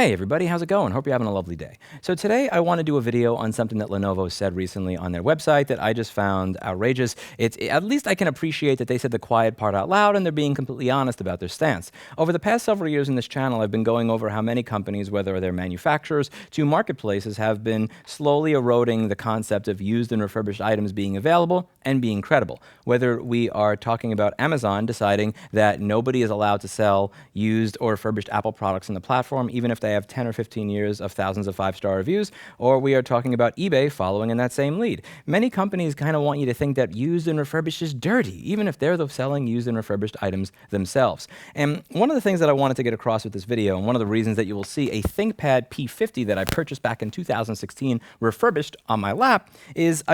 Hey everybody, how's it going? Hope you're having a lovely day. So today I want to do a video on something that Lenovo said recently on their website that I just found outrageous. At least I can appreciate that they said the quiet part out loud and they're being completely honest about their stance. Over the past several years in this channel, I've been going over how many companies, whether they're manufacturers to marketplaces, have been slowly eroding the concept of used and refurbished items being available and being credible. Whether we are talking about Amazon deciding that nobody is allowed to sell used or refurbished Apple products on the platform, even if they have 10 or 15 years of thousands of five-star reviews, or we are talking about eBay following in that same lead. Many companies kind of want you to think that used and refurbished is dirty, even if they're selling used and refurbished items themselves. And one of the things that I wanted to get across with this video, and one of the reasons that you will see a ThinkPad P50 that I purchased back in 2016 refurbished on my lap, is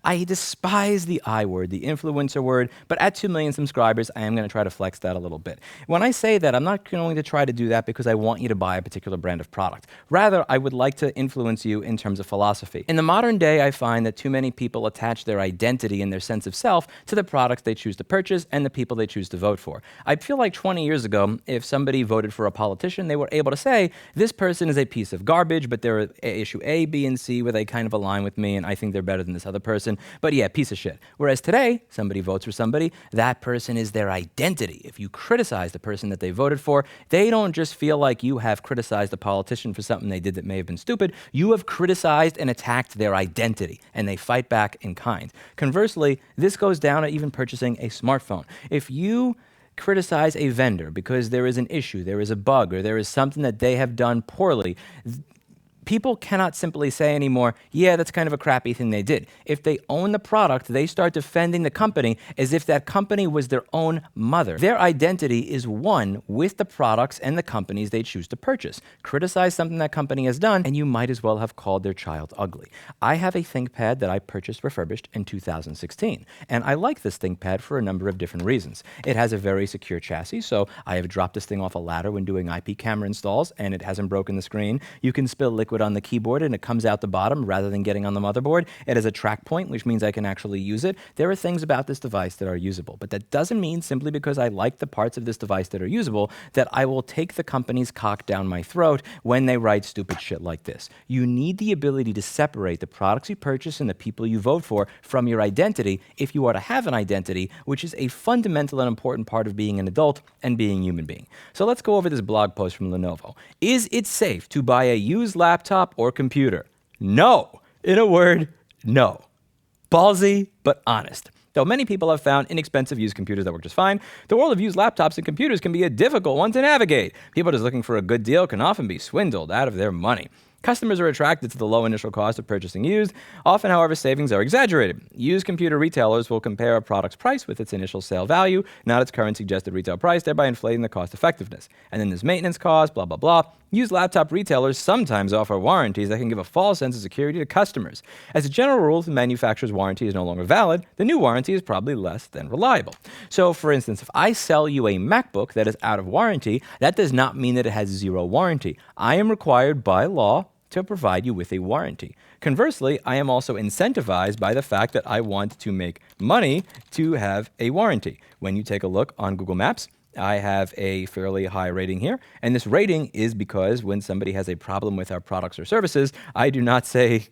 I despise the I word, the influencer word, but at 2 million subscribers, I am going to try to flex that a little bit. When I say that, I'm not going to try to do that because I want you to buy a particular brand of product. Rather, I would like to influence you in terms of philosophy. In the modern day, I find that too many people attach their identity and their sense of self to the products they choose to purchase and the people they choose to vote for. I feel like 20 years ago, if somebody voted for a politician, they were able to say, this person is a piece of garbage, but they're issue A, B, and C where they kind of align with me and I think they're better than this other person. But yeah, piece of shit. Whereas today, somebody votes for somebody, that person is their identity. If you criticize the person that they voted for, they don't just feel like you have criticized a politician for something they did that may have been stupid. You have criticized and attacked their identity, and they fight back in kind. Conversely, this goes down to even purchasing a smartphone. If you criticize a vendor because there is an issue, there is a bug, or there is something that they have done poorly, people cannot simply say anymore, yeah, that's kind of a crappy thing they did. If they own the product, they start defending the company as if that company was their own mother. Their identity is one with the products and the companies they choose to purchase. Criticize something that company has done, and you might as well have called their child ugly. I have a ThinkPad that I purchased refurbished in 2016, and I like this ThinkPad for a number of different reasons. It has a very secure chassis, so I have dropped this thing off a ladder when doing IP camera installs, and it hasn't broken the screen. You can spill liquid on the keyboard and it comes out the bottom rather than getting on the motherboard. It has a track point, which means I can actually use it. There are things about this device that are usable, but that doesn't mean simply because I like the parts of this device that are usable that I will take the company's cock down my throat when they write stupid shit like this. You need the ability to separate the products you purchase and the people you vote for from your identity if you are to have an identity, which is a fundamental and important part of being an adult and being a human being. So let's go over this blog post from Lenovo. Is it safe to buy a used laptop or computer? No. In a word, no. Ballsy, but honest. Though many people have found inexpensive used computers that work just fine, the world of used laptops and computers can be a difficult one to navigate. People just looking for a good deal can often be swindled out of their money. Customers are attracted to the low initial cost of purchasing used. Often, however, savings are exaggerated. Used computer retailers will compare a product's price with its initial sale value, not its current suggested retail price, thereby inflating the cost effectiveness. And then there's maintenance costs, blah, blah, blah. Used laptop retailers sometimes offer warranties that can give a false sense of security to customers. As a general rule, if the manufacturer's warranty is no longer valid, the new warranty is probably less than reliable. So, for instance, if I sell you a MacBook that is out of warranty, that does not mean that it has zero warranty. I am required by law to provide you with a warranty. Conversely, I am also incentivized by the fact that I want to make money to have a warranty. When you take a look on Google Maps, I have a fairly high rating here, and this rating is because when somebody has a problem with our products or services, I do not say,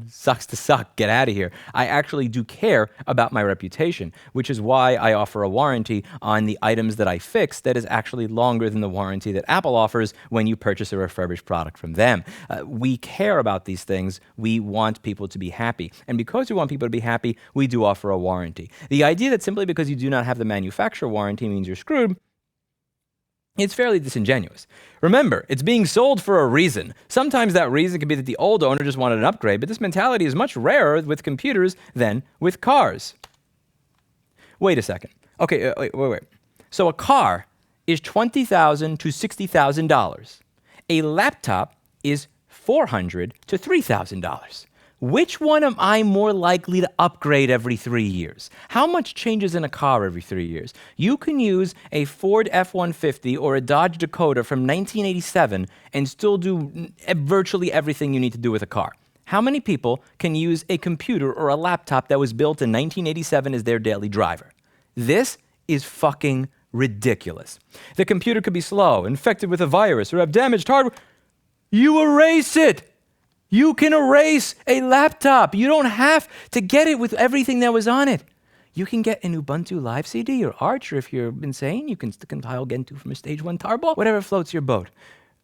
sucks to suck, get out of here. I actually do care about my reputation, which is why I offer a warranty on the items that I fix that is actually longer than the warranty that Apple offers when you purchase a refurbished product from them. We care about these things. We want people to be happy. And because we want people to be happy, we do offer a warranty. The idea that simply because you do not have the manufacturer warranty means you're screwed, it's fairly disingenuous. Remember, it's being sold for a reason. Sometimes that reason can be that the old owner just wanted an upgrade, but this mentality is much rarer with computers than with cars. Wait a second. Okay, wait. So a car is $20,000 to $60,000. A laptop is $400 to $3,000. Which one am I more likely to upgrade every 3 years? How much changes in a car every 3 years? You can use a Ford F-150 or a Dodge Dakota from 1987 and still do virtually everything you need to do with a car. How many people can use a computer or a laptop that was built in 1987 as their daily driver? This is fucking Ridiculous. The computer could be slow, infected with a virus, or have damaged hardware. You erase it. You can erase a laptop. You don't have to get it with everything that was on it. You can get an Ubuntu Live CD or Arch, or if you're insane, you can compile Gentoo from a Stage 1 tarball, whatever floats your boat.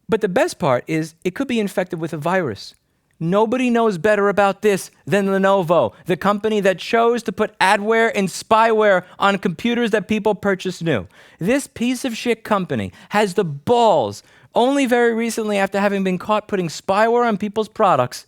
But the best part is it could be infected with a virus. Nobody knows better about this than Lenovo, the company that chose to put adware and spyware on computers that people purchase new. This piece of shit company has the balls, only very recently after having been caught putting spyware on people's products,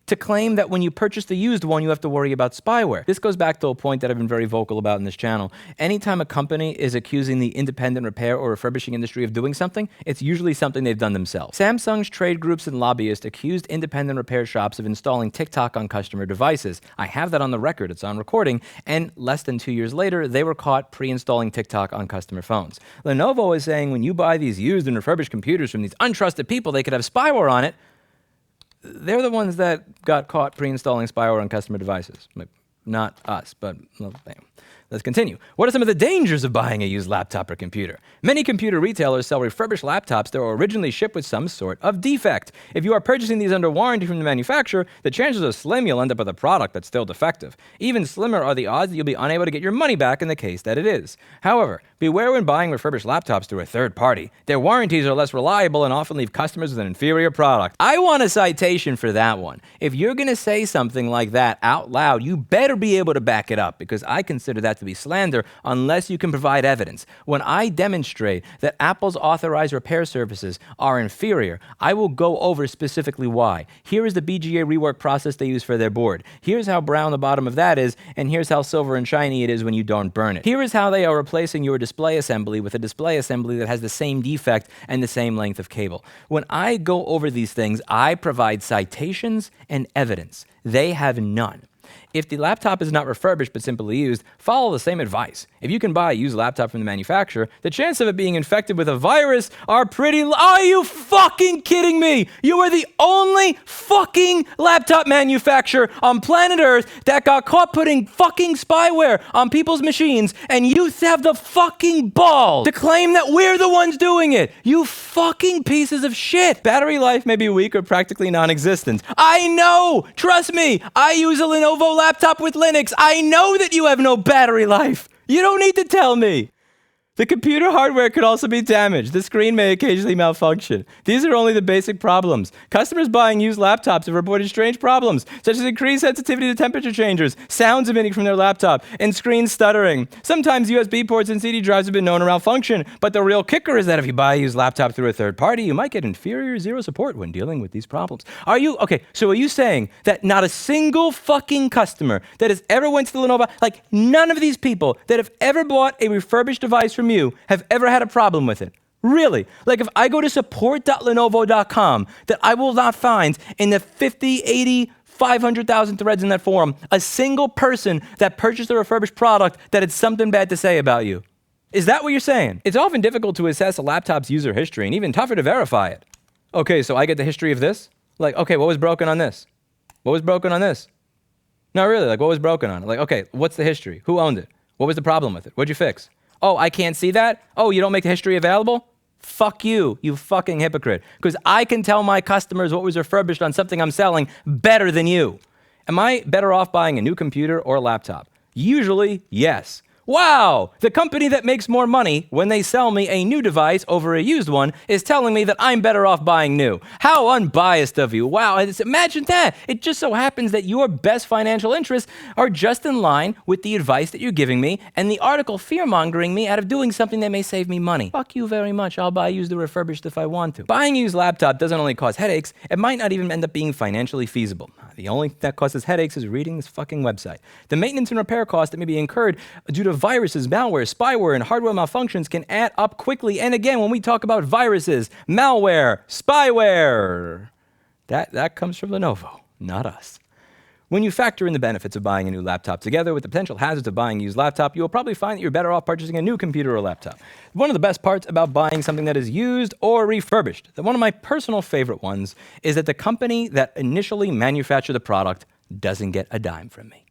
to claim that when you purchase the used one, you have to worry about spyware. This goes back to a point that I've been very vocal about in this channel. Anytime a company is accusing the independent repair or refurbishing industry of doing something, it's usually something they've done themselves. Samsung's trade groups and lobbyists accused independent repair shops of installing TikTok on customer devices. I have that on the record, it's on recording, and less than 2 years later, they were caught pre-installing TikTok on customer phones. Lenovo is saying when you buy these used and refurbished computers from these untrusted people, they could have spyware on it. They're the ones that got caught pre-installing spyware on customer devices. Not us, but well, bam. Let's continue. What are some of the dangers of buying a used laptop or computer? Many computer retailers sell refurbished laptops that were originally shipped with some sort of defect. If you are purchasing these under warranty from the manufacturer, the chances are slim you'll end up with a product that's still defective. Even slimmer are the odds that you'll be unable to get your money back in the case that it is. However, beware when buying refurbished laptops through a third party. Their warranties are less reliable and often leave customers with an inferior product. I want a citation for that one. If you're going to say something like that out loud, you better be able to back it up, because I consider that to be slander unless you can provide evidence. When I demonstrate that Apple's authorized repair services are inferior, I will go over specifically why. Here is the BGA rework process they use for their board. Here's how brown the bottom of that is, and here's how silver and shiny it is when you don't burn it. Here is how they are replacing your display assembly with a display assembly that has the same defect and the same length of cable. When I go over these things, I provide citations and evidence. They have none. If the laptop is not refurbished but simply used, follow the same advice. If you can buy a used laptop from the manufacturer, the chance of it being infected with a virus are pretty low. Are you fucking kidding me? You are the only fucking laptop manufacturer on planet Earth that got caught putting fucking spyware on people's machines, and you have the fucking balls to claim that we're the ones doing it. You fucking pieces of shit. Battery life may be weak or practically non-existent. I know! Trust me, I use a Lenovo laptop with Linux. I know that you have no battery life. You don't need to tell me. The computer hardware could also be damaged. The screen may occasionally malfunction. These are only the basic problems. Customers buying used laptops have reported strange problems, such as increased sensitivity to temperature changes, sounds emitting from their laptop, and screen stuttering. Sometimes USB ports and CD drives have been known to malfunction, but the real kicker is that if you buy a used laptop through a third party, you might get inferior zero support when dealing with these problems. Are you saying that not a single fucking customer that has ever went to the Lenovo, like none of these people that have ever bought a refurbished device from you have ever had a problem with it? Really? Like if I go to support.lenovo.com, that I will not find in the 50, 80, 500,000 threads in that forum a single person that purchased a refurbished product that had something bad to say about you. Is that what you're saying? It's often difficult to assess a laptop's user history and even tougher to verify it. Okay, so I get the history of this? Like, okay, what was broken on this? What was broken on this? No, really, like what was broken on it? Like, okay, what's the history? Who owned it? What was the problem with it? What'd you fix? Oh, I can't see that? Oh, you don't make the history available? Fuck you, you fucking hypocrite. Because I can tell my customers what was refurbished on something I'm selling better than you. Am I better off buying a new computer or a laptop? Usually, yes. Wow, the company that makes more money when they sell me a new device over a used one is telling me that I'm better off buying new. How unbiased of you. Wow, imagine that. It just so happens that your best financial interests are just in line with the advice that you're giving me and the article fear-mongering me out of doing something that may save me money. Fuck you very much. I'll buy used or refurbished if I want to. Buying a used laptop doesn't only cause headaches, it might not even end up being financially feasible. The only thing that causes headaches is reading this fucking website. The maintenance and repair costs that may be incurred due to viruses, malware, spyware, and hardware malfunctions can add up quickly. And again, when we talk about viruses, malware, spyware, that comes from Lenovo, not us. When you factor in the benefits of buying a new laptop together with the potential hazards of buying a used laptop, you will probably find that you're better off purchasing a new computer or laptop. One of the best parts about buying something that is used or refurbished, one of my personal favorite ones, is that the company that initially manufactured the product doesn't get a dime from me.